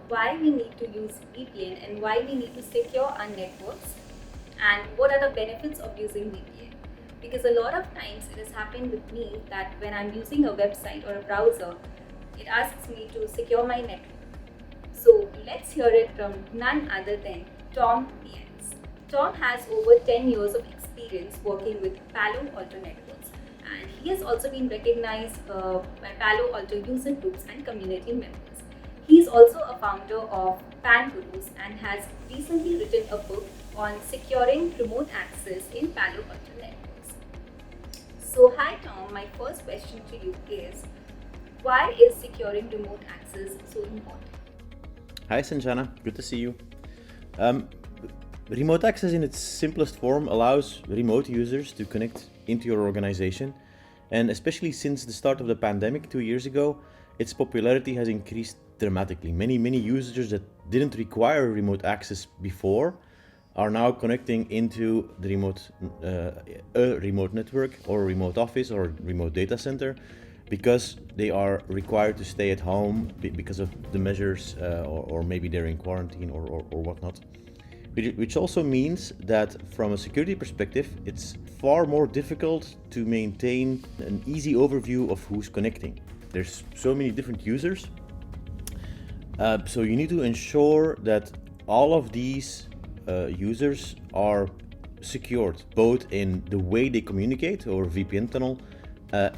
why we need to use VPN and why we need to secure our networks and what are the benefits of using VPN. Because a lot of times it has happened with me that when I'm using a website or a browser, it asks me to secure my network. So let's hear it from none other than Tom Piens. Tom has over 10 years of experience working with Palo Alto Networks, and he has also been recognized by Palo Alto user groups and community members. He is also a founder of Pan Gurus and has recently written a book on securing remote access in Palo Alto Networks. So, hi Tom, my first question to you is, why is securing remote access so important? Hi Sanjana, good to see you. Um, Remote access in its simplest form allows remote users to connect into your organization, and especially since the start of the pandemic 2 years ago, its popularity has increased dramatically. Many users that didn't require remote access before are now connecting into the a remote network or remote office or remote data center because they are required to stay at home because of the measures, or maybe they're in quarantine or whatnot. Which also means that from a security perspective, it's far more difficult to maintain an easy overview of who's connecting. There's so many different users, so you need to ensure that all of these users are secured, both in the way they communicate over VPN tunnel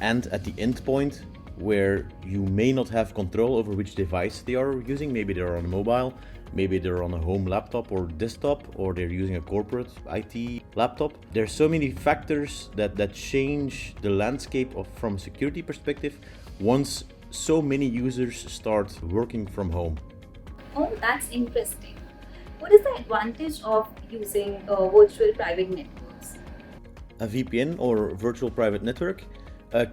and at the endpoint where you may not have control over which device they are using. Maybe they're on a mobile, maybe they're on a home laptop or desktop, or they're using a corporate IT laptop. There's so many factors that change the landscape from a security perspective once so many users start working from home. Oh, that's interesting. What is the advantage of using virtual private networks? A VPN or virtual private network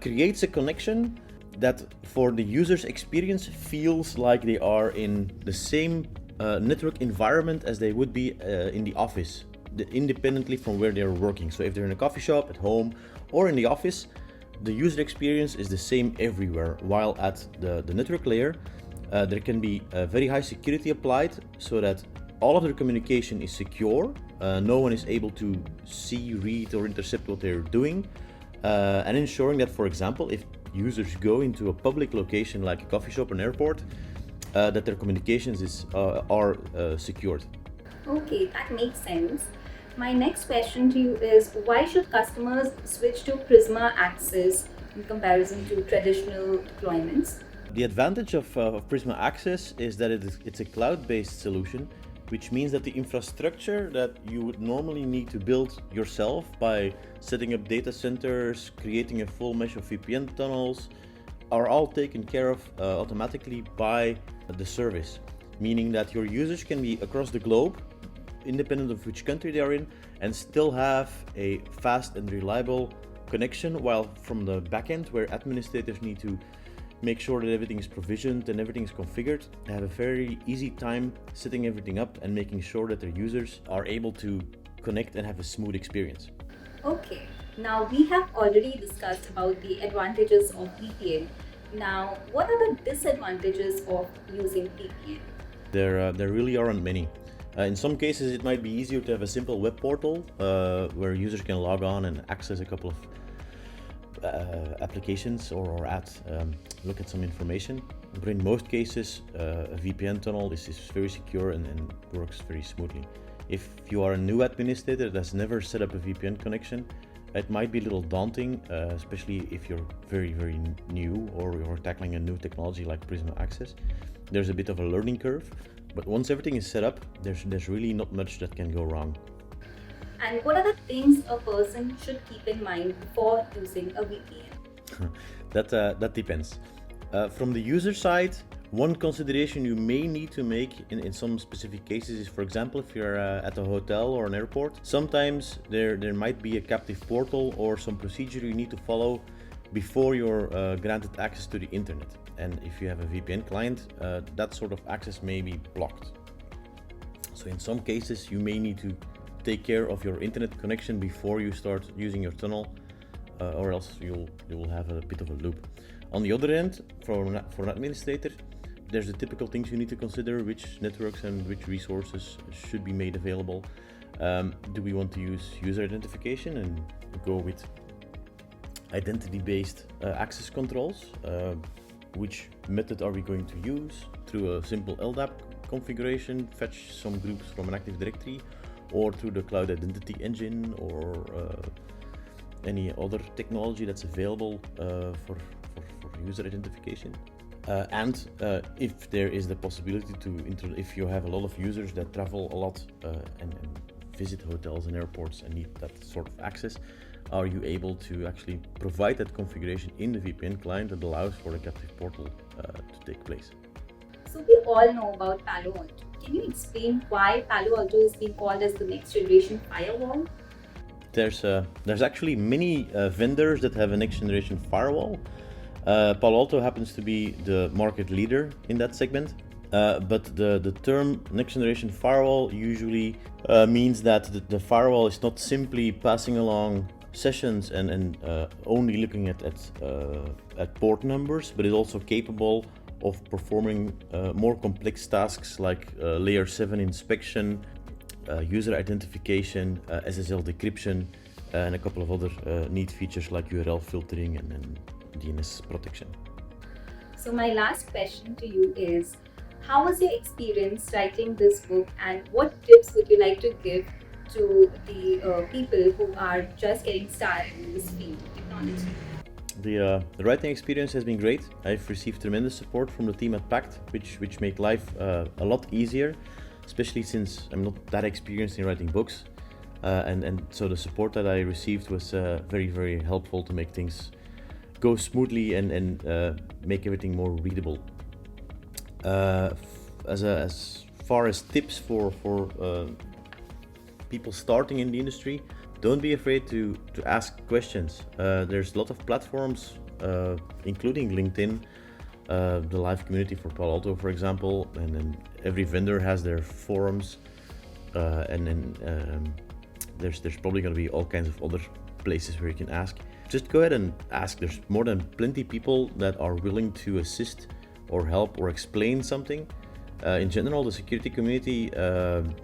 creates a connection that for the user's experience feels like they are in the same network environment as they would be in the office, independently from where they're working. So if they're in a coffee shop, at home, or in the office, the user experience is the same everywhere, while at the network layer, there can be very high security applied so that all of their communication is secure. No one is able to see, read, or intercept what they're doing, and ensuring that, for example, if users go into a public location like a coffee shop or an airport, that their communications are secured. Okay, that makes sense. My next question to you is, why should customers switch to Prisma Access in comparison to traditional deployments? The advantage of Prisma Access is that it's a cloud-based solution, which means that the infrastructure that you would normally need to build yourself by setting up data centers, creating a full mesh of VPN tunnels, are all taken care of automatically by the service, meaning that your users can be across the globe, independent of which country they are in, and still have a fast and reliable connection, while from the backend, where administrators need to make sure that everything is provisioned and everything is configured, they have a very easy time setting everything up and making sure that their users are able to connect and have a smooth experience. Okay, now we have already discussed about the advantages of VPN. Now, what are the disadvantages of using VPN? There really aren't many. In some cases, it might be easier to have a simple web portal where users can log on and access a couple of applications or look at some information. But in most cases, a VPN tunnel is very secure and works very smoothly. If you are a new administrator that's never set up a VPN connection, it might be a little daunting, especially if you're very new or you're tackling a new technology like Prisma Access. There's a bit of a learning curve, but once everything is set up, there's really not much that can go wrong. And what are the things a person should keep in mind before using a VPN? That depends. From the user side, one consideration you may need to make in some specific cases is, for example, if you're at a hotel or an airport, sometimes there might be a captive portal or some procedure you need to follow before you're granted access to the internet. And if you have a VPN client, that sort of access may be blocked. So in some cases, you may need to take care of your internet connection before you start using your tunnel, or else you will have a bit of a loop. On the other end, for an administrator, there's the typical things you need to consider: which networks and which resources should be made available. Do we want to use user identification and go with identity-based access controls? Which method are we going to use? Through a simple LDAP configuration, fetch some groups from an Active Directory, or through the Cloud Identity Engine, or any other technology that's available for user identification. And if there is the possibility to, if you have a lot of users that travel a lot and visit hotels and airports and need that sort of access, are you able to actually provide that configuration in the VPN client that allows for a captive portal to take place? So we all know about Palo Alto. Can you explain why Palo Alto is being called as the next generation firewall? There's actually many vendors that have a next generation firewall. Palo Alto happens to be the market leader in that segment. But the term next generation firewall usually means that the firewall is not simply passing along sessions and only looking at port numbers, but is also capable of performing more complex tasks like layer 7 inspection, user identification, SSL decryption, and a couple of other neat features like URL filtering and DNS protection. So my last question to you is, how was your experience writing this book, and what tips would you like to give to the people who are just getting started in this field of technology? The writing experience has been great. I've received tremendous support from the team at Packt, which made life a lot easier, especially since I'm not that experienced in writing books. And so the support that I received was very, very helpful to make things go smoothly and make everything more readable. As far as tips for people starting in the industry, don't be afraid to ask questions. There's a lot of platforms, including LinkedIn, the live community for Palo Alto, for example, and then every vendor has their forums, and then there's probably going to be all kinds of other places where you can ask. Just go ahead and ask. There's more than plenty people that are willing to assist or help or explain something. In general, the security community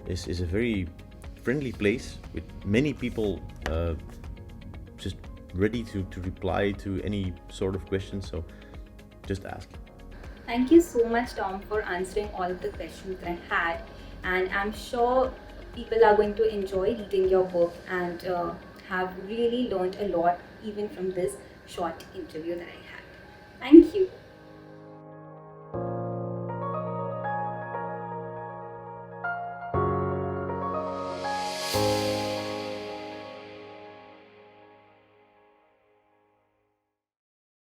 is a very friendly place with many people just ready to reply to any sort of question, so just ask. Thank you so much, Tom, for answering all of the questions that I had, and I'm sure people are going to enjoy reading your book and have really learned a lot even from this short interview that I had. Thank you.